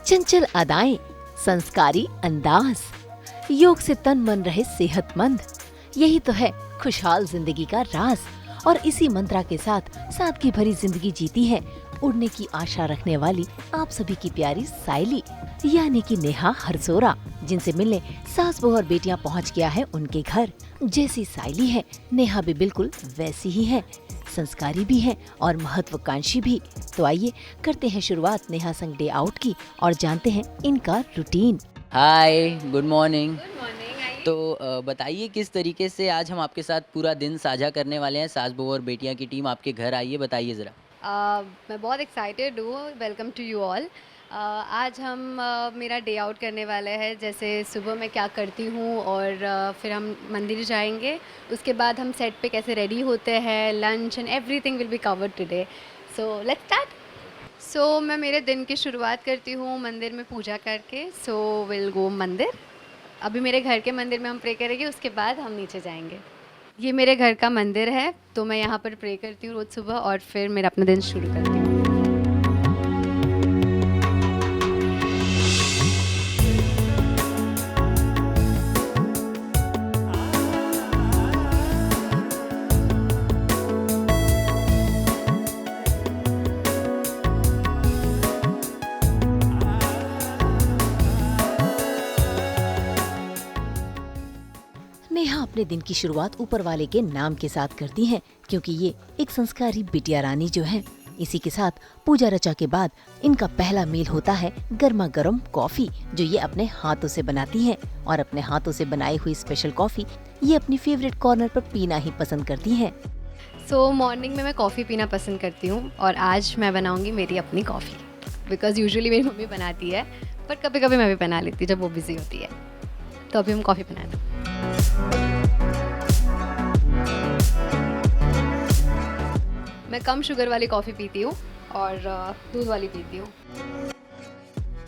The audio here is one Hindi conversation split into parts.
चंचल अदाएं, संस्कारी अंदाज, योग से तन मन रहे सेहतमंद, यही तो है खुशहाल जिंदगी का राज। और इसी मंत्रा के साथ सादगी भरी जिंदगी जीती है उड़ने की आशा रखने वाली आप सभी की प्यारी सायली, यानी कि नेहा हरसोरा, जिनसे मिलने सास बहू और बेटियां पहुंच गया है उनके घर। जैसी सायली है, नेहा भी बिल्कुल वैसी ही है, संस्कारी भी है और महत्वाकांक्षी भी। तो आइए करते हैं शुरुआत नेहा संग डे आउट की और जानते हैं इनका रूटीन। हाय, गुड मॉर्निंग। तो बताइए किस तरीके से आज हम आपके साथ पूरा दिन साझा करने वाले हैं। सास बहू और बेटियां की टीम आपके घर आई है, बताइए ज़रा। मैं बहुत एक्साइटेड हूँ। Welcome to you all. आज हम मेरा डे आउट करने वाले हैं, जैसे सुबह मैं क्या करती हूँ और फिर हम मंदिर जाएंगे। उसके बाद हम सेट पे कैसे रेडी होते हैं, lunch and everything will be covered today. So let's start. So मैं मेरे दिन की शुरुआत करती हूँ मंदिर में पूजा करके। सो विल गो मंदिर। अभी मेरे घर के मंदिर में हम प्रे करेंगे, उसके बाद हम नीचे जाएंगे। ये मेरे घर का मंदिर है, तो मैं यहाँ पर प्रे करती हूँ रोज़ सुबह और फिर मेरा अपना दिन शुरू करती हूँ। नेहा अपने दिन की शुरुआत ऊपर वाले के नाम के साथ करती हैं, क्योंकि ये एक संस्कारी बिटिया रानी जो है। इसी के साथ पूजा रचा के बाद इनका पहला मील होता है गर्मा गर्म कॉफी, जो ये अपने हाथों से बनाती हैं। और अपने हाथों से बनाई हुई स्पेशल कॉफी ये अपनी फेवरेट कॉर्नर पर पीना ही पसंद करती हैं। सो मॉर्निंग में मैं कॉफ़ी पीना पसंद करती हूँ और आज मैं बनाऊँगी मेरी अपनी कॉफ़ी, बिकॉज़ यूजुअली मेरी मम्मी बनाती है, पर कभी कभी मैं भी बना लेती हूँ जब वो बिज़ी होती है। तो अभी हम कॉफ़ी बनाते हैं। मैं कम शुगर वाली कॉफ़ी पीती हूँ और दूध वाली पीती हूँ।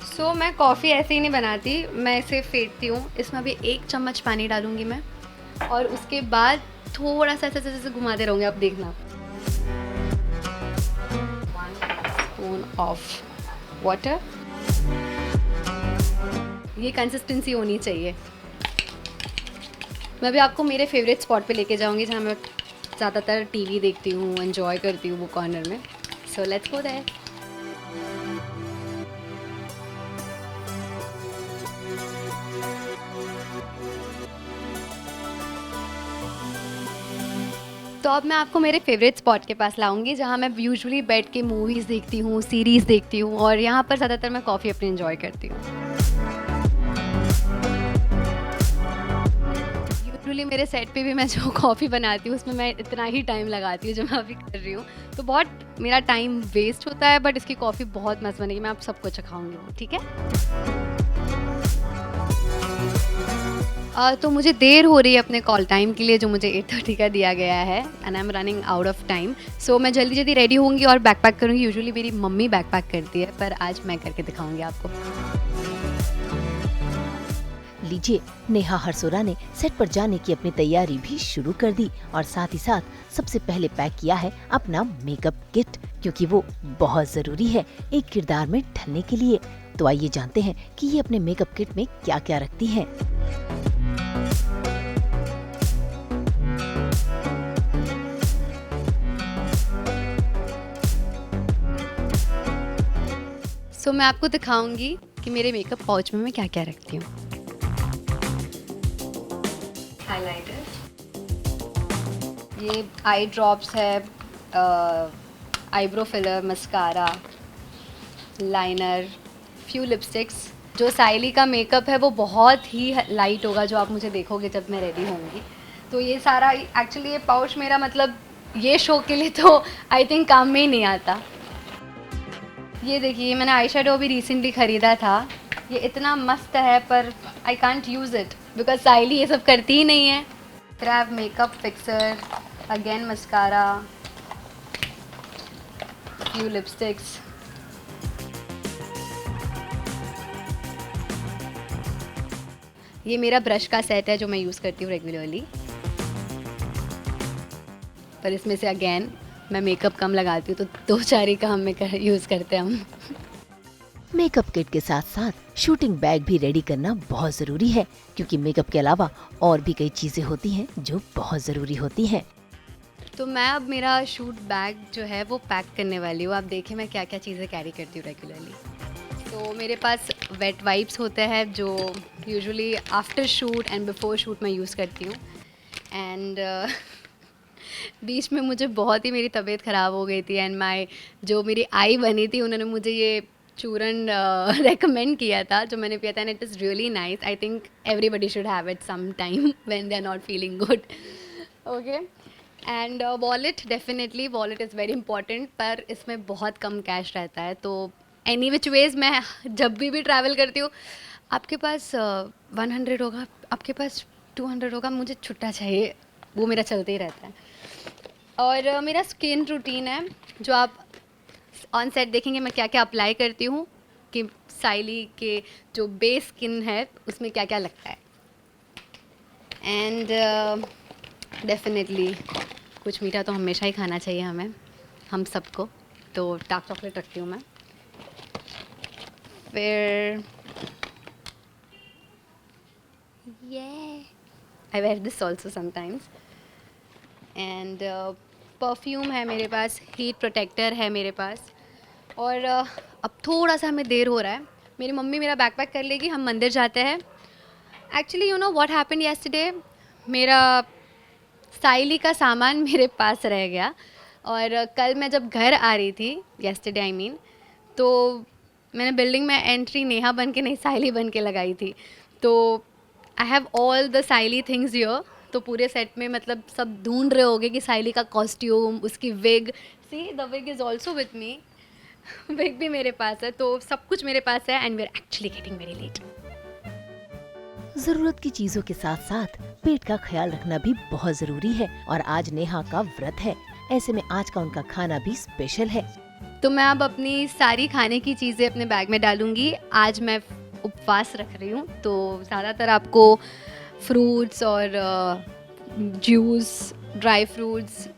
सो मैं कॉफ़ी ऐसे ही नहीं बनाती, मैं इसे फेंटती हूँ। इसमें अभी 1 चम्मच पानी डालूँगी मैं, और उसके बाद थोड़ा सा ऐसे ऐसे घुमाते रहूँगी, आप देखना। 1 स्पून ऑफ वाटर, ये कंसिस्टेंसी होनी चाहिए। मैं भी आपको मेरे फेवरेट स्पॉट पे लेके जाऊँगी, जहाँ मैं ज़्यादातर टीवी देखती हूँ, एंजॉय करती हूँ वो कॉर्नर में। So let's go there. तो अब मैं आपको मेरे फेवरेट स्पॉट के पास लाऊंगी, जहाँ मैं यूजुअली बैठ के मूवीज़ देखती हूँ, सीरीज़ देखती हूँ, और यहाँ पर ज़्यादातर मैं कॉफ़ी अपनी एंजॉय करती हूँ। यूजुअली मेरे सेट पे भी मैं जो कॉफ़ी बनाती हूँ उसमें मैं इतना ही टाइम लगाती हूँ जो मैं अभी कर रही हूँ, तो बहुत मेरा टाइम वेस्ट होता है, बट इसकी कॉफ़ी बहुत मस्त बनेगी। मैं आप सबको चखाऊंगी, ठीक है। तो मुझे देर हो रही है अपने कॉल टाइम के लिए, जो मुझे 8:30 का दिया गया है, and I am running out of time. So मैं जल्दी जल्दी रेडी होंगी और बैकपैक करूँगी। यूजुअली मेरी मम्मी बैकपैक करती है, पर आज मैं करके दिखाऊंगी आपको। लीजिए, नेहा हरसोरा ने सेट पर जाने की अपनी तैयारी भी शुरू कर दी और साथ ही साथ सबसे पहले पैक किया है अपना मेकअप किट, क्योंकि वो बहुत जरूरी है एक किरदार में ढलने के लिए। तो आइए जानते हैं कि ये अपने मेकअप किट में क्या क्या रखती हैं। सो मैं आपको दिखाऊंगी कि मेरे मेकअप पाउच में मैं क्या क्या रखती हूँ। हाइलाइटर, ये आई ड्रॉप्स है, eyebrow filler, mascara, liner, few lipsticks. जो सायली का मेकअप है वो बहुत ही लाइट होगा, जो आप मुझे देखोगे जब मैं रेडी होंगी। तो ये सारा एक्चुअली ये पाउच मेरा, मतलब ये शो के लिए तो आई थिंक काम में ही नहीं आता। ये देखिए, मैंने आई शेडो भी रिसेंटली ख़रीदा था। ये इतना मस्त है, पर I can't use it because Sayali ये सब करती ही नहीं है। फिर I have makeup fixer, again mascara, few lipsticks. ये मेरा ब्रश का सेट है जो मैं यूज़ करती हूँ रेगुलरली, पर इसमें से अगेन मैं मेकअप कम लगाती हूँ, तो 2-4 ही काम में यूज़ करते हैं हम। मेकअप किट के साथ साथ शूटिंग बैग भी रेडी करना बहुत जरूरी है, क्योंकि मेकअप के अलावा और भी कई चीजें होती हैं जो बहुत जरूरी होती हैं। तो मैं अब मेरा शूट बैग जो है वो पैक करने वाली हूँ। आप देखिए मैं क्या क्या चीज़ें कैरी करती हूँ रेगुलरली। तो मेरे पास वेट वाइप्स होते हैं जो usually after shoot and before shoot मैं यूज़ करती हूँ। एंड बीच में मुझे बहुत ही मेरी तबीयत ख़राब हो गई थी एंड जो मेरी आई बनी थी उन्होंने मुझे ये चूरन रेकमेंड किया था जो मैंने पिया था, and it is really nice. I think everybody should have it some time when they are not feeling good. Okay, and wallet, definitely wallet is very important, पर इसमें बहुत कम कैश रहता है। तो एनी विच वेज़ मैं जब भी ट्रैवल करती हूँ, आपके पास 100 होगा, आपके पास 200 होगा, मुझे छुट्टा चाहिए, वो मेरा चलते ही रहता है। और मेरा स्किन रूटीन है जो आप ऑन सेट देखेंगे मैं क्या क्या अप्लाई करती हूँ कि साइली के जो बेस स्किन है उसमें क्या क्या लगता है। एंड डेफिनेटली कुछ मीठा तो हमेशा ही खाना चाहिए हमें, हम सबको, तो डार्क चॉकलेट रखती हूँ मैं। फिर I wear this also sometimes. And perfume है मेरे पास, हीट प्रोटेक्टर है मेरे पास। और अब थोड़ा सा हमें देर हो रहा है, मेरी मम्मी मेरा बैकपैक कर लेगी, हम मंदिर जाते हैं। Actually you know what happened yesterday, मेरा साइली का सामान मेरे पास रह गया। और कल मैं जब घर आ रही थी, येस्टरडे आई मीन, तो मैंने बिल्डिंग में एंट्री नेहा बन के नहीं साइली बन के लगाई थी। तो I have all the Saili things here. तो पूरे सेट में मतलब सब ढूंढ रहे होगे कि साइली का कॉस्ट्यूम, उसकी wig, see the wig is also with me, wig भी मेरे पास है, तो सब कुछ मेरे पास है and we are actually getting very late. जरूरत की चीजों के साथ साथ पेट का ख्याल रखना भी बहुत जरूरी है, और आज नेहा का व्रत है, ऐसे में आज का उनका खाना भी स्पेशल है। तो मैं अब अपनी सारी खाने की चीज़ें अपने बैग में डालूंगी। आज मैं उपवास रख रही हूँ, तो ज़्यादातर आपको फ्रूट्स और जूस, ड्राई फ्रूट्स,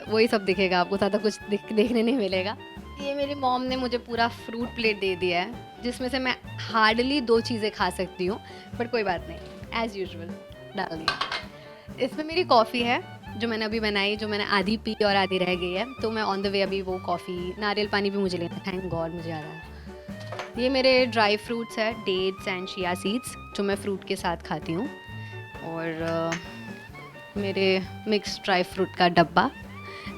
वही सब दिखेगा आपको, ज़्यादा कुछ देखने नहीं मिलेगा। ये मेरी मॉम ने मुझे पूरा फ्रूट प्लेट दे दिया है जिसमें से मैं हार्डली 2 चीज़ें खा सकती हूँ, बट कोई बात नहीं, एज़ यूजुअल डाल दिया। इसमें मेरी कॉफ़ी है जो मैंने अभी बनाई, जो मैंने आधी पी और आधी रह गई है, तो मैं ऑन द वे अभी वो कॉफ़ी, नारियल पानी भी मुझे लेना है, थैंक गॉड मुझे याद आया। ये मेरे ड्राई फ्रूट्स है, डेट्स एंड चिया सीड्स, जो मैं फ्रूट के साथ खाती हूँ। और मेरे मिक्स ड्राई फ्रूट का डब्बा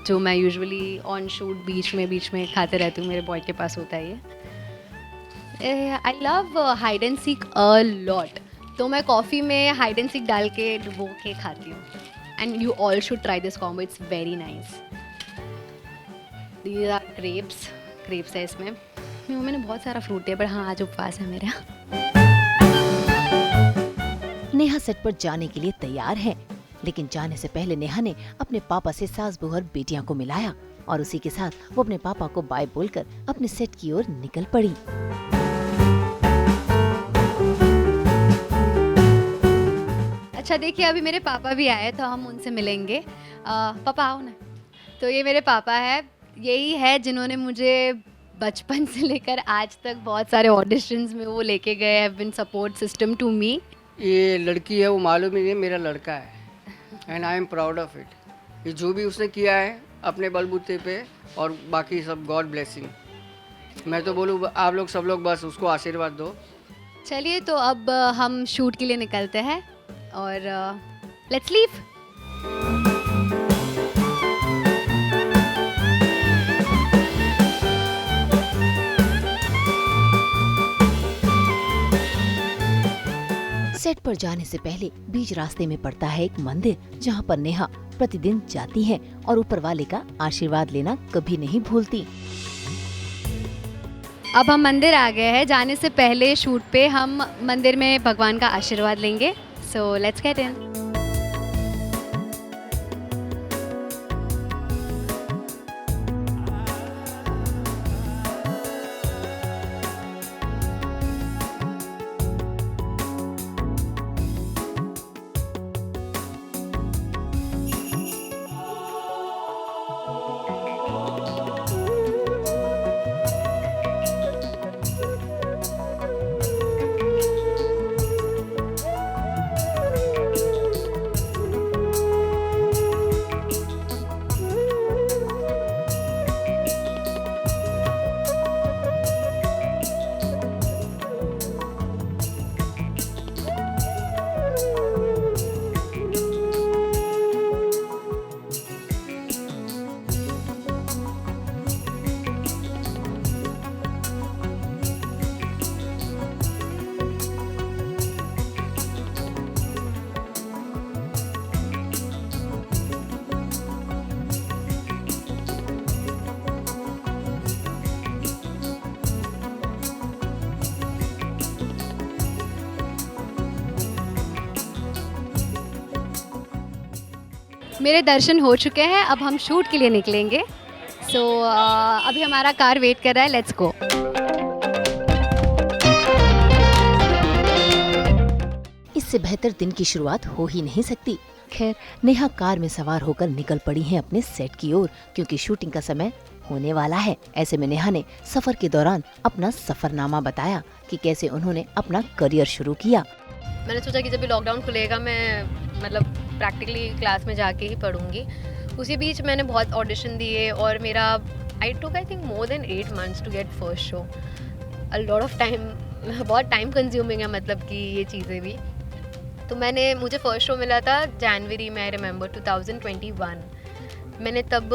जो मैं यूजुअली ऑन शूट बीच में खाते रहती हूँ, मेरे बॉय के पास होता है ये। I love hide and seek a lot, तो मैं कॉफ़ी में हाइड एंड सीक डाल के डुबो के खाती हूँ। And you all should try this combo, it's very nice. These are grapes है इसमें। मैंने बहुत सारा फ्रूट है, पर हाँ आज उपवास है मेरा। नेहा सेट पर जाने के लिए तैयार है, लेकिन जाने से पहले नेहा ने अपने पापा से सास बहू और बेटियां को मिलाया, और उसी के साथ वो अपने पापा को बाय बोलकर अपने सेट की ओर निकल पड़ी। अच्छा देखिए, अभी मेरे पापा भी आए तो हम उनसे मिलेंगे। पापा आओ ना। तो ये मेरे पापा है, यही है जिन्होंने मुझे बचपन से लेकर आज तक बहुत सारे ऑडिशंस में वो लेके गए, have been support system to me. ये लड़की है वो मालूम ही नहीं, मेरा लड़का है and I am proud of it. ये जो भी उसने किया है अपने बलबूते पे, और बाकी सब गॉड ब्लेसिंग। मैं तो बोलूँ आप लोग सब लोग बस उसको आशीर्वाद दो। चलिए तो अब हम शूट के लिए निकलते हैं और लेट्स लीव। सेट पर जाने से पहले बीच रास्ते में पड़ता है एक मंदिर, जहाँ पर नेहा प्रतिदिन जाती है और ऊपर वाले का आशीर्वाद लेना कभी नहीं भूलती। अब हम मंदिर आ गए हैं, जाने से पहले शूट पे हम मंदिर में भगवान का आशीर्वाद लेंगे। So let's get in. मेरे दर्शन हो चुके हैं, अब हम शूट के लिए निकलेंगे। सो अभी हमारा कार वेट कर रहा है, लेट्स गो। इससे बेहतर दिन की शुरुआत हो ही नहीं सकती। खैर, नेहा कार में सवार होकर निकल पड़ी हैं अपने सेट की ओर, क्योंकि शूटिंग का समय होने वाला है। ऐसे में नेहा ने सफर के दौरान अपना सफरनामा बताया कि कैसे उन्होंने अपना करियर शुरू किया। मैंने सोचा कि जब भी लॉकडाउन खुलेगा मैं मतलब प्रैक्टिकली क्लास में जाके ही पढ़ूंगी। उसी बीच मैंने बहुत ऑडिशन दिए और मेरा I took I think more than 8 months to get first show. A lot of time, बहुत टाइम कंज्यूमिंग है मतलब कि ये चीज़ें भी। तो मुझे फर्स्ट शो मिला था जनवरी में, आई रिमेंबर 2021। मैंने तब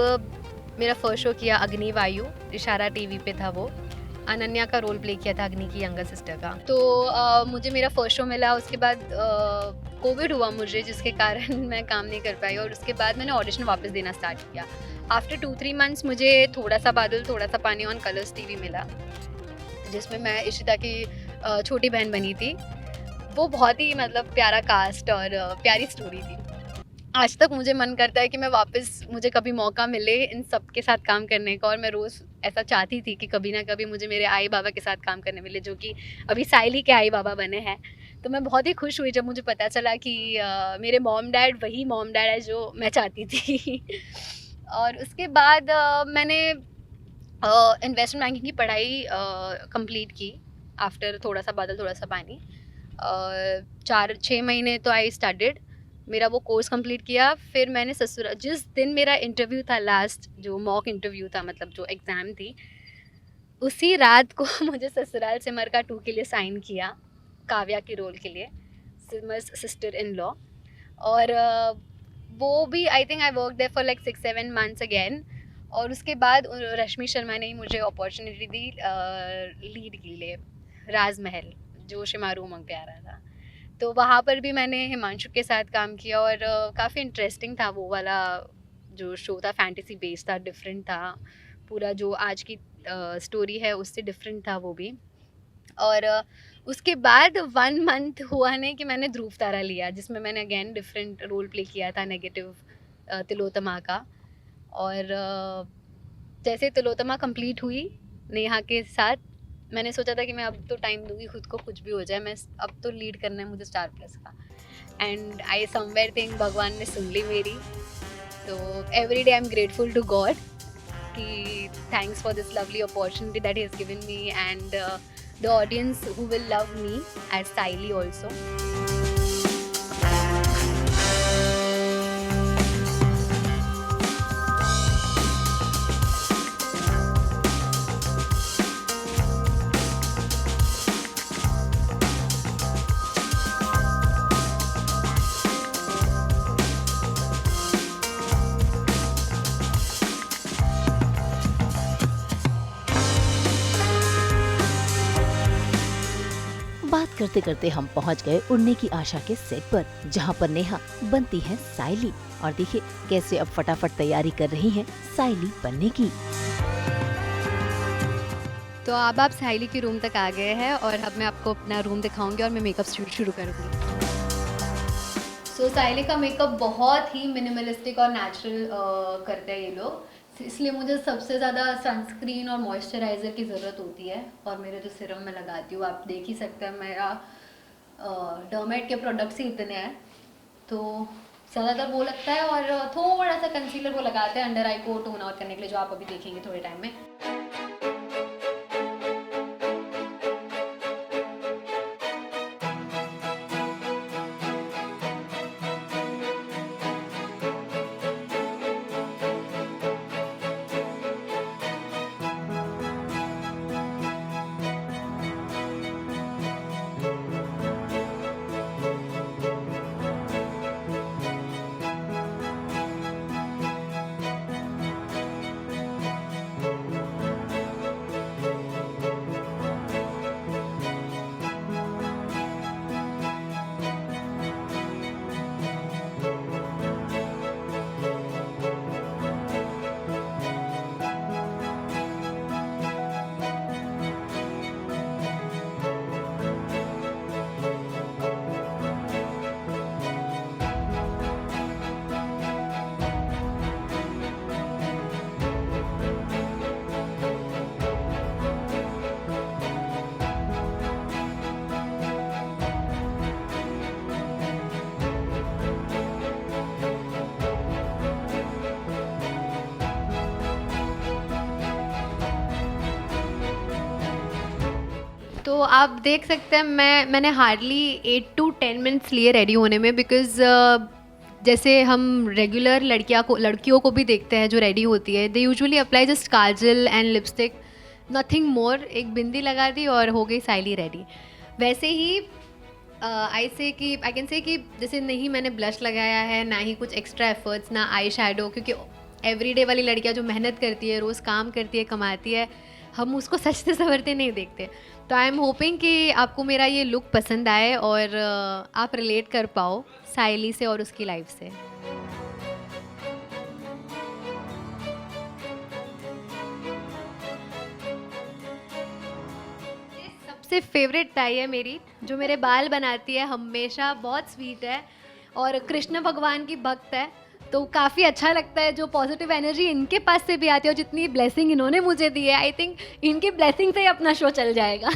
मेरा फर्स्ट शो किया अग्निवायु, इशारा टीवी पे था वो। अनन्या का रोल प्ले किया था अग्नि की यंगर सिस्टर का। तो मुझे मेरा फर्स्ट शो मिला। उसके बाद कोविड हुआ मुझे, जिसके कारण मैं काम नहीं कर पाई और उसके बाद मैंने ऑडिशन वापस देना स्टार्ट किया। आफ्टर 2-3 months मुझे थोड़ा सा बादल थोड़ा सा पानी ऑन कलर्स टीवी मिला, जिसमें मैं इशिता की छोटी बहन बनी थी। वो बहुत ही मतलब प्यारा कास्ट और प्यारी स्टोरी थी। आज तक मुझे मन करता है कि मैं वापस, मुझे कभी मौका मिले इन सब के साथ काम करने का, और मैं रोज़ ऐसा चाहती थी कि कभी ना कभी मुझे मेरे आई बाबा के साथ काम करने मिले, जो कि अभी साइली के आई बाबा बने हैं। तो मैं बहुत ही खुश हुई जब मुझे पता चला कि मेरे मॉम डैड वही मॉम डैड है जो मैं चाहती थी। और उसके बाद मैंने इन्वेस्टमेंट बैंकिंग की पढ़ाई कंप्लीट की आफ्टर थोड़ा सा बादल थोड़ा सा पानी। 4-6 महीने तो आई स्टडीड, मेरा वो कोर्स कंप्लीट किया। फिर मैंने ससुराल, जिस दिन मेरा इंटरव्यू था लास्ट, जो मॉक इंटरव्यू था मतलब जो एग्ज़ाम थी, उसी रात को मुझे ससुराल सिमर का 2 के लिए साइन किया, काव्या के रोल के लिए, सिमर्स सिस्टर इन लॉ। और वो भी I think I work there for like 6-7 months again. और उसके बाद रश्मि शर्मा ने ही मुझे अपॉर्चुनिटी दी लीड के लिए, राजमहल जो शिमारू उमंग पे आ रहा था। तो वहाँ पर भी मैंने हिमांशु के साथ काम किया और काफ़ी इंटरेस्टिंग था वो वाला जो शो था, फैंटेसी बेस्ड था, डिफरेंट था पूरा, जो आज की स्टोरी है उससे डिफरेंट था वो भी। और उसके बाद 1 month हुआ नहीं कि मैंने ध्रुव तारा लिया, जिसमें मैंने अगेन डिफरेंट रोल प्ले किया था, नेगेटिव तिलोत्तमा का। और जैसे तिलोत्तमा कंप्लीट हुई नेहा के साथ, मैंने सोचा था कि मैं अब तो टाइम दूंगी खुद को, कुछ भी हो जाए, मैं अब तो लीड करना है मुझे स्टार+ का। एंड आई समवेयर थिंक भगवान ने सुन ली मेरी। तो every day I am grateful to God कि thanks for this lovely opportunity that he has given me, and the audience who will love me as Saili also. बात करते करते हम पहुंच गए उड़ने की आशा के सेट पर, जहां पर नेहा बनती है साइली। और देखिए कैसे अब फटाफट तैयारी कर रही हैं साइली बनने की। तो अब आप साइली के रूम तक आ गए हैं और अब मैं आपको अपना रूम दिखाऊंगी और मैं मेकअप शुरू करूँगी। सो साइली का मेकअप बहुत ही मिनिमलिस्टिक और नेचुरल करते हैं ये लोग, इसलिए मुझे सबसे ज़्यादा सनस्क्रीन और मॉइस्चराइज़र की ज़रूरत होती है। और मेरे जो सिरम मैं लगाती हूँ, आप देख ही सकते हैं, मेरा डर्मेट के प्रोडक्ट्स ही इतने हैं, तो ज़्यादातर वो लगता है। और थोड़ा सा कंसीलर वो लगाते हैं अंडर आई को टोन आउट करने के लिए, जो आप अभी देखेंगे थोड़े टाइम में। तो आप देख सकते हैं मैंने हार्डली 8 to 10 मिनट्स लिए रेडी होने में, बिकॉज़ जैसे हम रेगुलर लड़कियों को भी देखते हैं जो रेडी होती है, they usually apply just Kajal and lipstick, nothing more, एक बिंदी लगा दी और हो गई साइली रेडी। वैसे ही आई कैन से कि जैसे नहीं मैंने ब्लश लगाया है, ना ही कुछ एक्स्ट्रा एफर्ट्स, ना आई शैडो, क्योंकि एवरीडे वाली लड़कियां जो मेहनत करती है, रोज़ काम करती है, कमाती है, हम उसको सजते संवरते नहीं देखते। तो आई एम होपिंग कि आपको मेरा ये लुक पसंद आए और आप रिलेट कर पाओ साइली से और उसकी लाइफ से। सबसे फेवरेट ताई है मेरी, जो मेरे बाल बनाती है हमेशा, बहुत स्वीट है और कृष्ण भगवान की भक्त है, तो काफ़ी अच्छा लगता है जो पॉजिटिव एनर्जी इनके पास से भी आती है और जितनी ब्लेसिंग इन्होंने मुझे दी है, आई थिंक इनकी ब्लेसिंग से ही अपना शो चल जाएगा।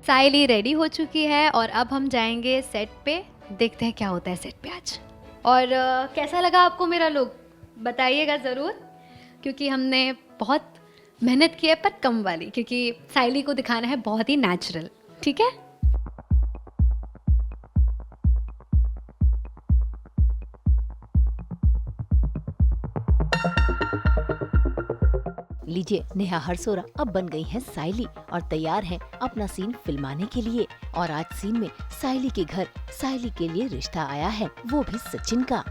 साइली रेडी हो चुकी है और अब हम जाएंगे सेट पे, देखते हैं क्या होता है सेट पे आज। और कैसा लगा आपको मेरा लुक बताइएगा ज़रूर, क्योंकि हमने बहुत मेहनत की है पर कम वाली, क्योंकि साइली को दिखाना है बहुत ही नेचुरल। ठीक है, लीजिए, नेहा हरसोरा अब बन गई हैं साइली और तैयार हैं अपना सीन फिल्माने के लिए। और आज सीन में साइली के घर साइली के लिए रिश्ता आया है, वो भी सचिन का।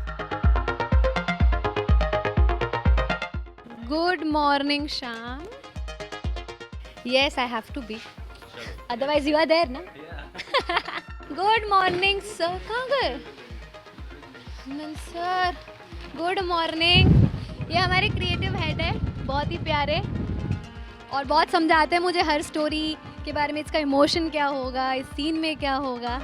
Good morning Shyam. Yes, I have to be, otherwise you are there ना। गुड मॉर्निंग सर, कहाँ गए सर? Good morning. ये हमारे क्रिएटिव हेड है, बहुत ही प्यारे और बहुत समझाते हैं मुझे हर स्टोरी के बारे में, इसका इमोशन क्या होगा, इस सीन में क्या होगा।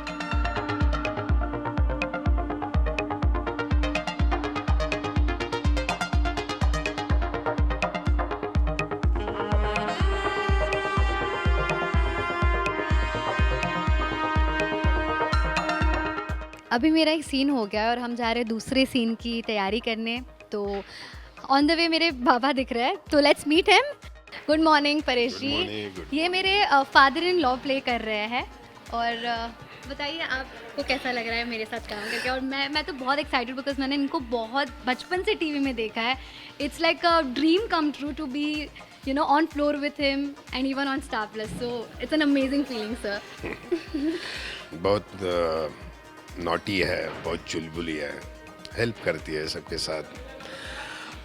अभी मेरा एक सीन हो गया और हम जा रहे हैं दूसरे सीन की तैयारी करने, तो ऑन द वे मेरे बाबा दिख रहे हैं, तो let's meet him. Good morning Paresh ji. ये मेरे फादर इन लॉ प्ले कर रहे हैं और बताइए आपको कैसा लग रहा है मेरे साथ काम करके। और मैं तो बहुत एक्साइटेड, बिकॉज मैंने इनको बहुत बचपन से टीवी में देखा है। It's like a dream come true to be you know on floor with him and even on Star Plus, so it's an amazing feeling sir. बहुत नॉटी है, बहुत चुलबुली है, हेल्प करती है सबके साथ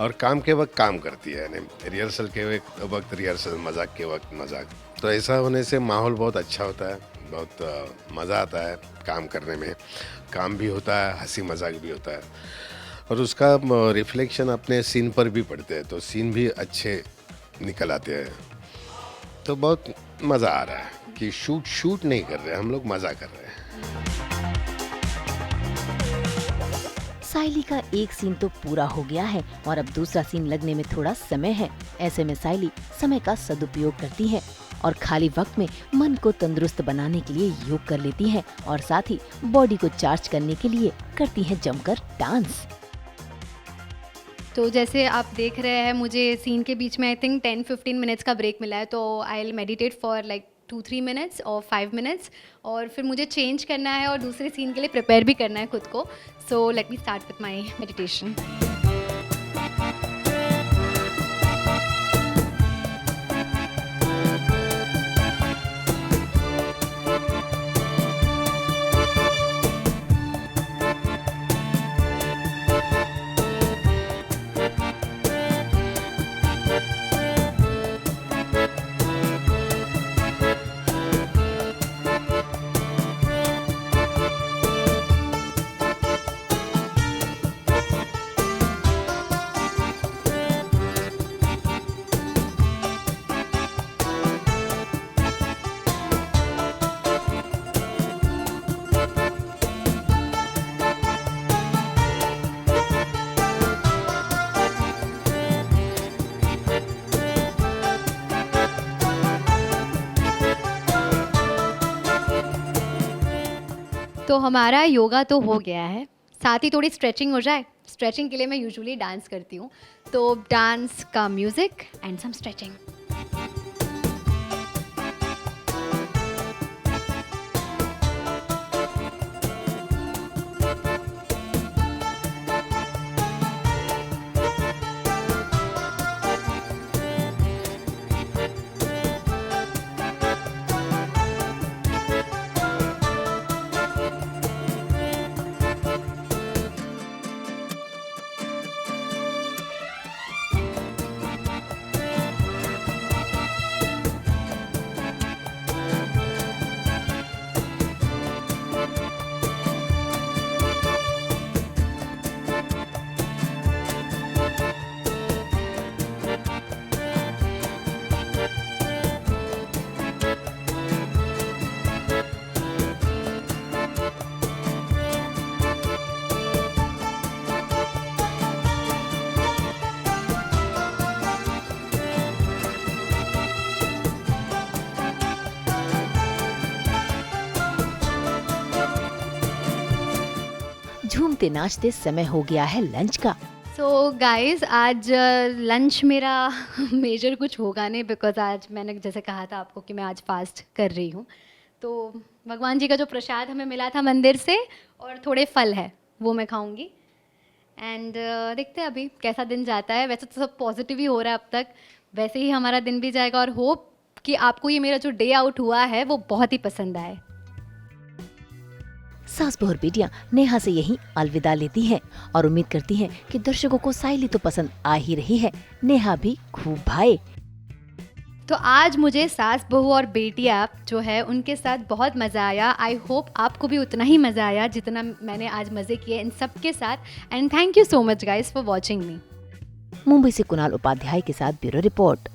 और काम के वक्त काम करती है, यानी रिहर्सल के वक्त रिहर्सल, मजाक के वक्त मजाक। तो ऐसा होने से माहौल बहुत अच्छा होता है, बहुत मज़ा आता है काम करने में। काम भी होता है, हंसी मजाक भी होता है और उसका रिफ्लेक्शन अपने सीन पर भी पड़ते हैं, तो सीन भी अच्छे निकल आते हैं। तो बहुत मज़ा आ रहा है कि शूट नहीं कर रहे, हम लोग मज़ा कर रहे हैं। साइली का एक सीन तो पूरा हो गया है और अब दूसरा सीन लगने में थोड़ा समय है। ऐसे में साइली समय का सदुपयोग करती है और खाली वक्त में मन को तंदुरुस्त बनाने के लिए योग कर लेती है और साथ ही बॉडी को चार्ज करने के लिए करती है जमकर डांस। तो जैसे आप देख रहे हैं, मुझे सीन के बीच में आई थिंक 10-15 मिनट्स का ब्रेक मिला है, तो I will meditate for like 2-3 minutes और 5 मिनट्स और फिर मुझे चेंज करना है और दूसरे सीन के लिए प्रिपेयर भी करना है खुद को। So let me start with my meditation. तो हमारा योगा तो हो गया है, साथ ही थोड़ी स्ट्रेचिंग हो जाए। स्ट्रेचिंग के लिए मैं यूजुअली डांस करती हूँ, तो डांस का म्यूजिक एंड सम स्ट्रेचिंग। झूमते नाचते समय हो गया है लंच का। सो गाइस, आज लंच मेरा मेजर कुछ होगा नहीं, बिकॉज आज मैंने जैसे कहा था आपको कि मैं आज फास्ट कर रही हूँ। तो भगवान जी का जो प्रसाद हमें मिला था मंदिर से और थोड़े फल है वो मैं खाऊंगी। एंड देखते हैं अभी कैसा दिन जाता है। वैसे तो सब पॉजिटिव ही हो रहा है अब तक, वैसे ही हमारा दिन भी जाएगा और होप कि आपको ये मेरा जो डे आउट हुआ है वो बहुत ही पसंद आए। सास बहू और बेटियां नेहा से यहीं अलविदा लेती हैं और उम्मीद करती हैं कि दर्शकों को साइली तो पसंद आ ही रही है, नेहा भी खूब भाए। तो आज मुझे सास बहू और बेटियां जो है उनके साथ बहुत मज़ा आया। आई होप आपको भी उतना ही मज़ा आया जितना मैंने आज मज़े किए इन सब के साथ। And thank you so much guys for watching मी। मुंबई से कुणाल उपाध्याय के साथ ब्यूरो रिपोर्ट।